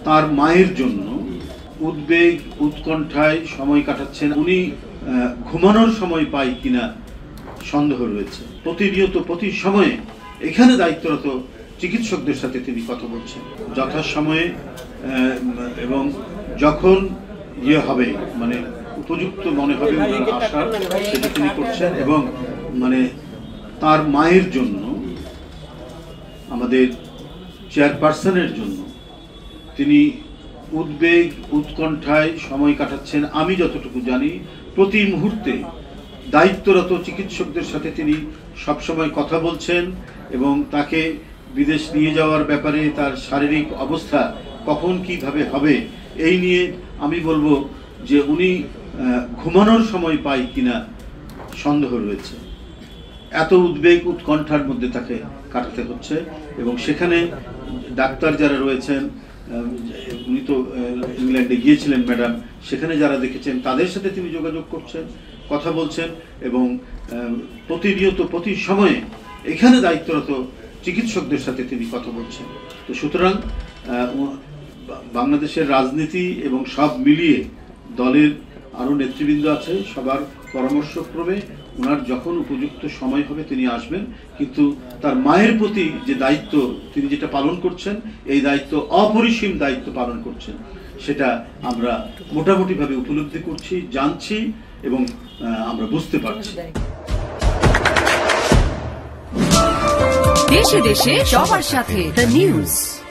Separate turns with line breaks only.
তার মায়ের জন্য উদ্বেগ উৎকণ্ঠায় সময় কাটাচ্ছেন। উনি ঘুমানোর সময় পাই কিনা সন্দেহ রয়েছে। প্রতিনিয়ত প্রতি সময়ে এখানে দায়িত্বরত চিকিৎসকদের সাথে তিনি কথা বলছেন যথাসময়ে, এবং যখন হবে মানে উপযুক্ত মনে হবে ওনার আশা সেটা তিনি করছেন। এবং মানে তার মায়ের জন্য, আমাদের চেয়ারপারসনের জন্য তিনি উদ্বেগ উৎকণ্ঠায় সময় কাটাচ্ছেন। আমি যতটুকু জানি প্রতি মুহূর্তে দায়িত্বরত চিকিৎসকদের সাথে তিনি সবসময় কথা বলছেন এবং তাকে বিদেশ নিয়ে যাওয়ার ব্যাপারে তার শারীরিক অবস্থা কখন কিভাবে হবে এই নিয়ে আমি বলবো যে উনি ঘুমানোর সময় পাই কিনা সন্দেহ রয়েছে। এত উদ্বেগ উৎকণ্ঠার মধ্যে তাকে কাটাতে হচ্ছে। এবং সেখানে ডাক্তার যারা রয়েছেন, উনি তো ইংল্যান্ডে গিয়েছিলেন ম্যাডাম, সেখানে যারা দেখেছেন তাদের সাথে তিনি যোগাযোগ করছেন, কথা বলছেন এবং প্রতিনিয়ত প্রতি সময়ে এখানে দায়িত্বরত চিকিৎসকদের সাথে তিনি কথা বলছেন। তো সুতরাং বাংলাদেশের রাজনীতি এবং সব মিলিয়ে দলের আরও নেতৃবৃন্দ আছে, সবার পরামর্শক্রমে ওনার যখন উপযুক্ত সময় হবে তিনি আসবেন। কিন্তু তার মায়ের প্রতি যে দায়িত্ব তিনি যেটা পালন করছেন, এই দায়িত্ব অপরিসীম দায়িত্ব পালন করছেন, সেটা আমরা মোটামুটিভাবে উপলব্ধি করছি, জানছি এবং আমরা বুঝতে পারছি।
দেশে দেশে সবার সাথে দ্য নিউজ।